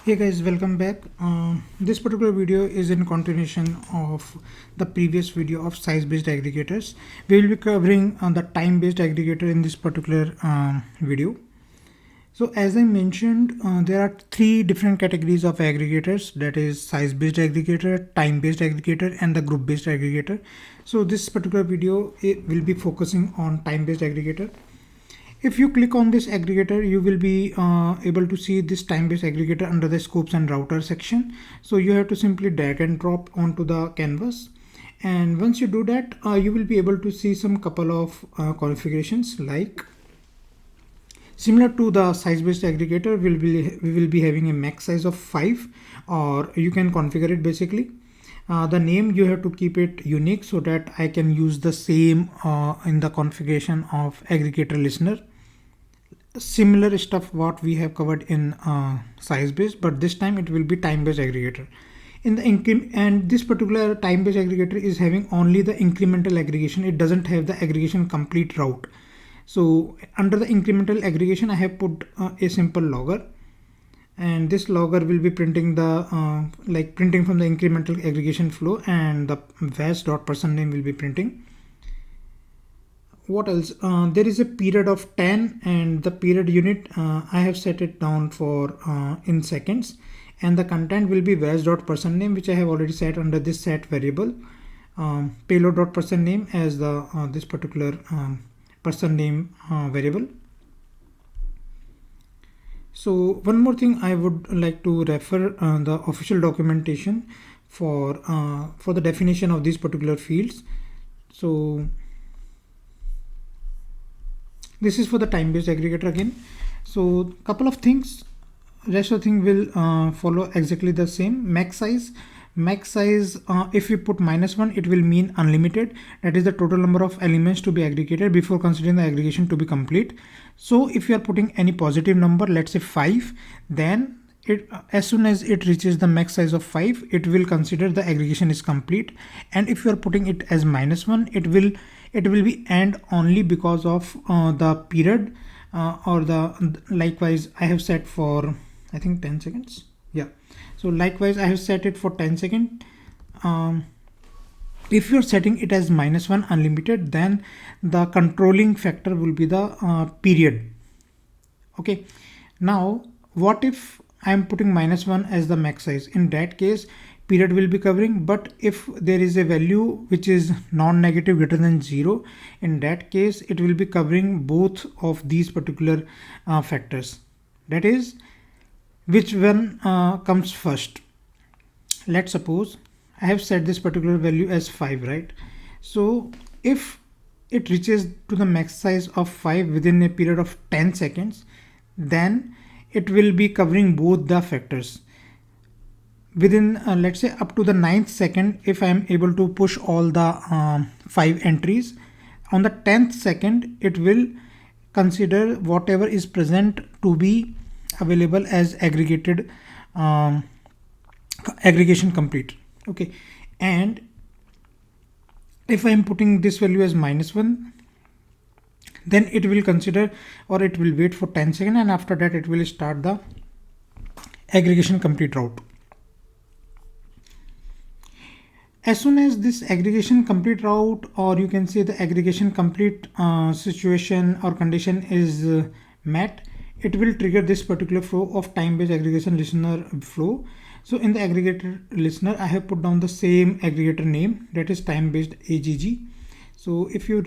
Hey guys, welcome back. This particular video is in continuation of the previous video of size-based aggregators. We will be covering the time-based aggregator in this particular video. So as I mentioned, there are three different categories of aggregators, that is size-based aggregator, time-based aggregator, and the group-based aggregator. So this particular video will be focusing on time-based aggregator. If you click on this aggregator, you will be able to see this time-based aggregator under the scopes and router section. So you have to simply drag and drop onto the canvas. And once you do that, you will be able to see some couple of configurations, like similar to the size-based aggregator, we will be having a max size of 5, or you can configure it basically. The name, you have to keep it unique so that I can use the same in the configuration of aggregator listener. Similar stuff what we have covered in size-based, but this time it will be time-based aggregator. In the and this particular time-based aggregator is having only the incremental aggregation. It doesn't have the aggregation complete route. So under the incremental aggregation, I have put a simple logger, and this logger will be printing the printing from the incremental aggregation flow, and the vas.person name will be printing. What else? There is a period of 10, and the period unit I have set it down for in seconds, and the content will be vas.person name, which I have already set under this set variable, payload.person name as the this particular person name variable. So one more thing, I would like to refer the official documentation for the definition of these particular fields. So this is for the time-based aggregator again. So couple of things, rest of the thing will follow exactly the same. Max size, if we put -1, it will mean unlimited. That is the total number of elements to be aggregated before considering the aggregation to be complete. So if you are putting any positive number, let's say 5, then as soon as it reaches the max size of 5, it will consider the aggregation is complete. And if you are putting it as -1, it will be end only because of the period or the likewise I have set for, I think, 10 seconds. Yeah, so likewise I have set it for 10 seconds. If you're setting it as -1 unlimited, then the controlling factor will be the period. Okay, now what if I'm putting -1 as the max size? In that case, period will be covering, but if there is a value which is non-negative greater than 0, in that case it will be covering both of these particular factors. That is, which one comes first? Let's suppose I have set this particular value as 5, right? So if it reaches to the max size of 5 within a period of 10 seconds, then it will be covering both the factors. Within let's say up to the 9th second, if I am able to push all the 5 entries, on the 10th second it will consider whatever is present to be available as aggregated aggregation complete. Okay, and if I am putting this value as -1, then it will consider, or it will wait for 10 seconds, and after that it will start the aggregation complete route. As soon as this aggregation complete route, or you can say the aggregation complete situation or condition is met, it will trigger this particular flow of time-based aggregation listener flow. So in the aggregator listener, I have put down the same aggregator name, that is time-based AGG. So if you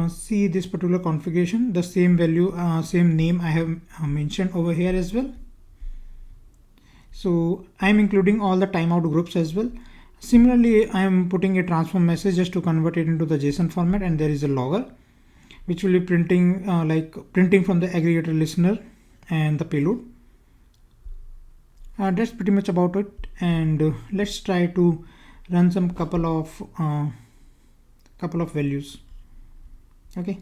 see this particular configuration, the same value, same name I have mentioned over here as well. So I'm including all the timeout groups as well. Similarly, I am putting a transform message just to convert it into the JSON format, and there is a logger which will be printing printing from the aggregator listener and the payload. That's pretty much about it, and let's try to run some couple of values. Okay,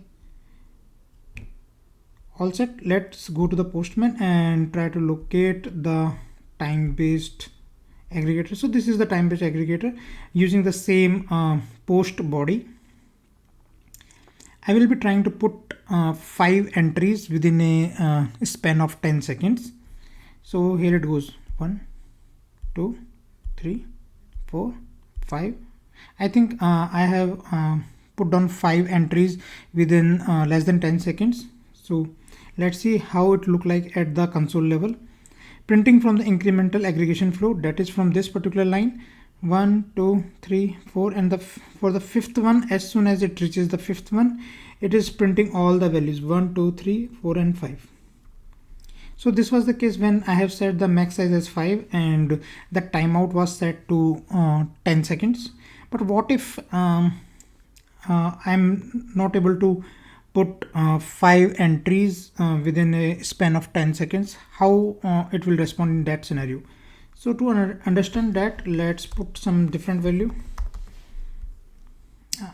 all set. Let's go to the Postman and try to locate the time-based aggregator. So this is the time-based aggregator using the same post body. I will be trying to put 5 entries within a span of 10 seconds. So here it goes. 1 2 3 4 5. I think I have put down 5 entries within less than 10 seconds. So let's see how it look like at the console level. Printing from the incremental aggregation flow, that is from this particular line, 1 2 3 4, and for the fifth one, as soon as it reaches the fifth one, it is printing all the values 1 2 3 4 and 5. So this was the case when I have set the max size as 5 and the timeout was set to 10 seconds. But what if I'm not able to put 5 entries within a span of 10 seconds? How it will respond in that scenario? So to understand that, let's put some different value.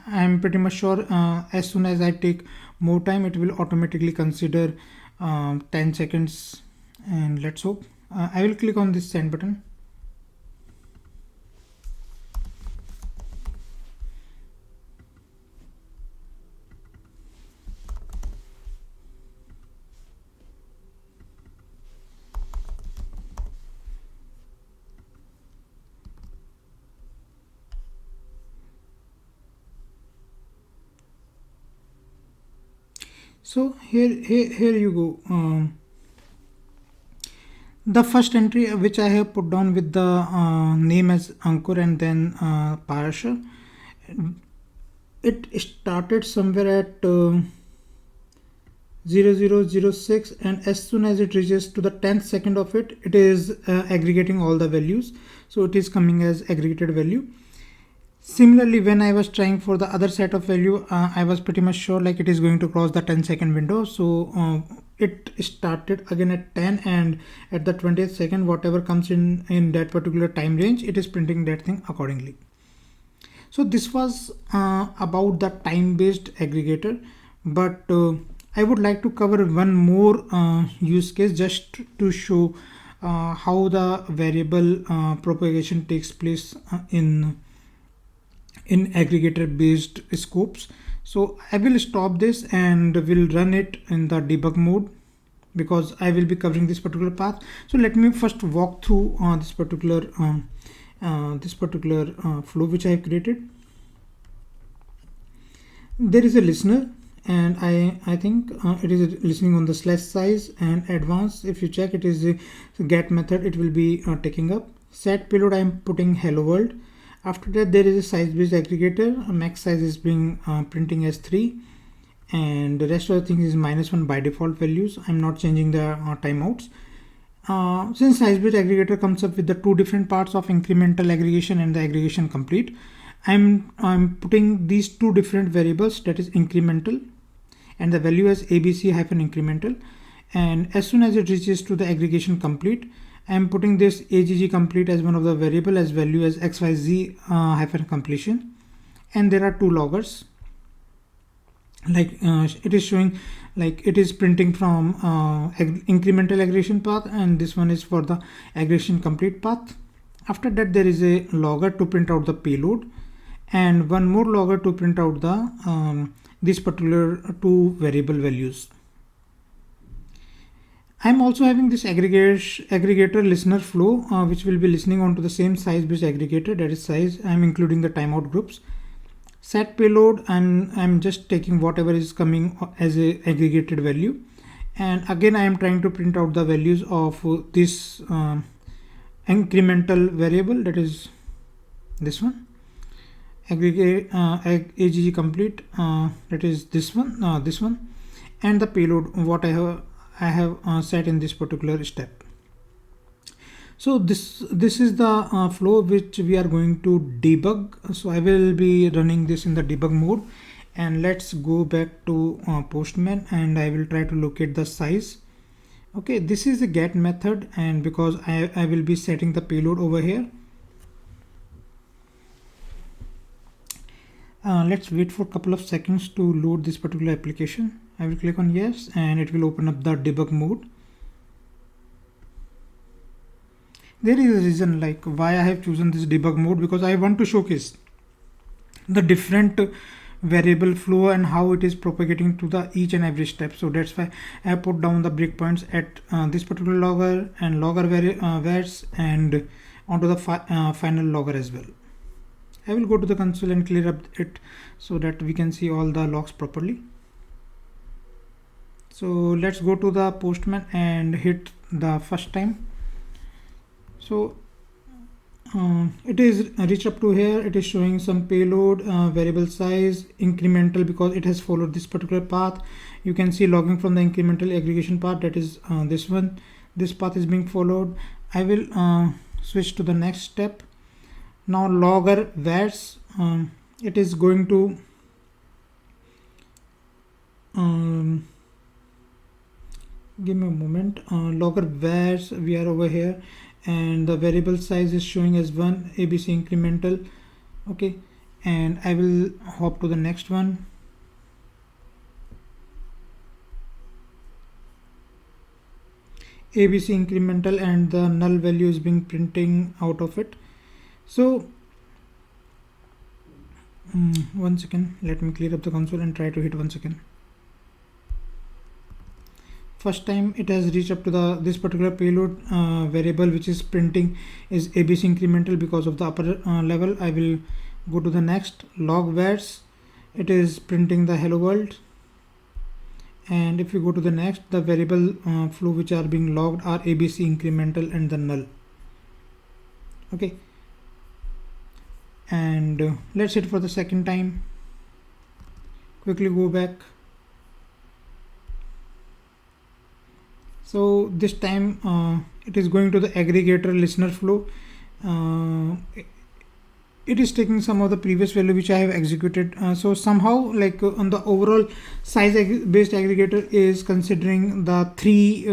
I'm pretty much sure as soon as I take more time, it will automatically consider 10 seconds, and let's hope. I will click on this send button. So here you go. The first entry which I have put down with the name as Ankur and then Parasha, it started somewhere at 0006, and as soon as it reaches to the 10th second of it, it is aggregating all the values. So it is coming as aggregated value. Similarly, when I was trying for the other set of value, I was pretty much sure like it is going to cross the 10-second window. So it started again at 10, and at the 20th second, whatever comes in that particular time range, it is printing that thing accordingly. So this was about the time-based aggregator, but I would like to cover one more use case just to show how the variable propagation takes place in aggregator based scopes. So I will stop this and will run it in the debug mode because I will be covering this particular path. So let me first walk through this particular flow which I have created. There is a listener, and I think it is listening on the slash size and advanced. If you check, it is a get method, it will be taking up. Set payload, I am putting hello world. After that, there is a size based aggregator. Max size is being printing as 3, and the rest of the things is -1 by default values. I'm not changing the timeouts. Since size based aggregator comes up with the two different parts of incremental aggregation and the aggregation complete, I'm putting these two different variables, that is incremental and the value as abc-incremental, and as soon as it reaches to the aggregation complete, I am putting this agg complete as one of the variable as value as xyz-completion, and there are two loggers. Like it is showing like it is printing from incremental aggregation path, and this one is for the aggregation complete path. After that, there is a logger to print out the payload, and one more logger to print out the this particular two variable values. I'm also having this aggregator listener flow, which will be listening onto the same size based aggregator, that is size. I'm including the timeout groups. Set payload, and I'm just taking whatever is coming as a aggregated value, and again I am trying to print out the values of this incremental variable, that is this one, aggregate agg complete, that is this one, and the payload what I have set in this particular step. So this is the flow which we are going to debug. So I will be running this in the debug mode, and let's go back to Postman, and I will try to locate the size. Okay, this is the get method, and because I will be setting the payload over here. Let's wait for a couple of seconds to load this particular application. I will click on yes, and it will open up the debug mode. There is a reason like why I have chosen this debug mode, because I want to showcase the different variable flow and how it is propagating to the each and every step. So that's why I put down the breakpoints at this particular logger and logger vares and onto the final logger as well. I will go to the console and clear up it so that we can see all the logs properly. So let's go to the Postman and hit the first time. So it is reached up to here. It is showing some payload, variable size, incremental, because it has followed this particular path. You can see logging from the incremental aggregation part, that is this one. This path is being followed. I will switch to the next step. Now logger vares, it is going to give me a moment. Logger vares, we are over here, and the variable size is showing as 1 ABC incremental. Okay, and I will hop to the next one. ABC incremental, and the null value is being printing out of it. So one second, let me clear up the console and try to hit once again. First time it has reached up to this particular payload variable which is printing is ABC incremental because of the upper level. I will go to the next log vares. It is printing the hello world, and if you go to the next, the variable flow which are being logged are ABC incremental and the null. Okay, and let's hit for the second time. Quickly go back. So this time it is going to the aggregator listener flow. It is taking some of the previous value which I have executed. So somehow, like on the overall size based aggregator is considering the 3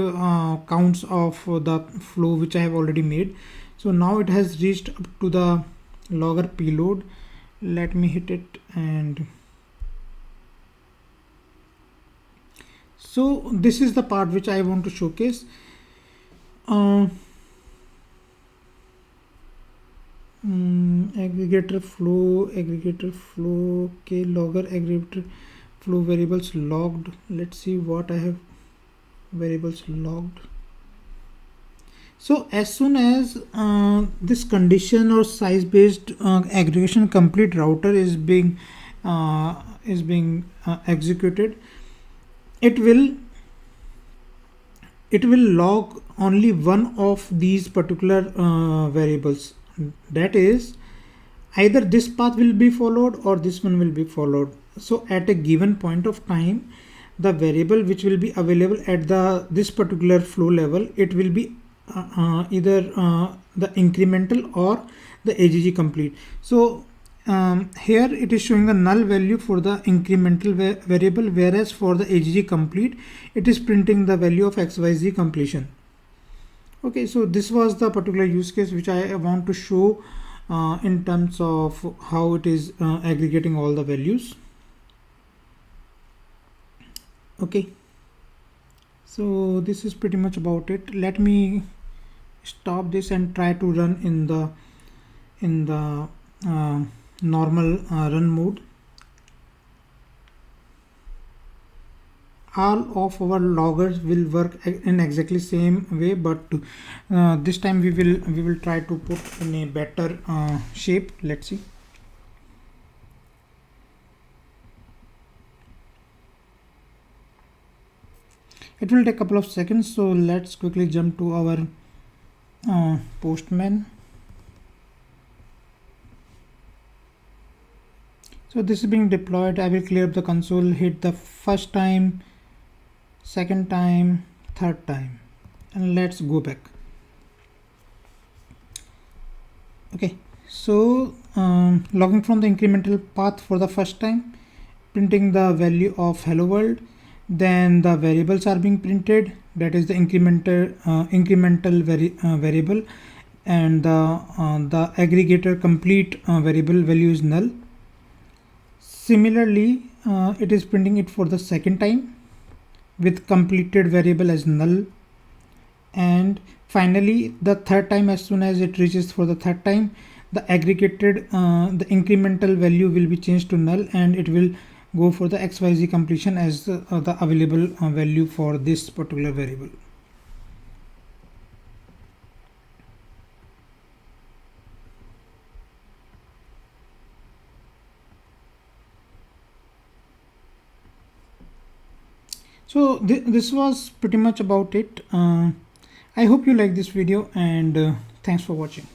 counts of the flow which I have already made. So now it has reached up to the logger payload. Let me hit it, and so this is the part which I want to showcase. Aggregator flow, okay, logger aggregator flow variables logged. Let's see what I have variables logged. So as soon as this condition or size based aggregation complete router is being executed, it will log only one of these particular variables. That is, either this path will be followed or this one will be followed. So at a given point of time, the variable which will be available at this particular flow level, it will be either the incremental or the AGG complete. So here it is showing the null value for the incremental variable, whereas for the AGG complete it is printing the value of XYZ completion. Okay, so this was the particular use case which I want to show in terms of how it is aggregating all the values. Okay, so this is pretty much about it. Let me stop this and try to run in the normal run mode. All of our loggers will work in exactly same way, but this time we will try to put in a better shape. Let's see. It will take a couple of seconds, so let's quickly jump to our Postman. So this is being deployed. I will clear up the console, hit the first time, second time, third time, and let's go back. Okay, so logging from the incremental path for the first time, printing the value of hello world, then the variables are being printed, that is the incremental variable, and the aggregator complete variable value is null. Similarly, it is printing it for the second time with completed variable as null, and finally the third time, as soon as it reaches for the third time, the aggregated the incremental value will be changed to null, and it will go for the xyz completion as the available value for this particular variable. So this was pretty much about it. I hope you like this video, and thanks for watching.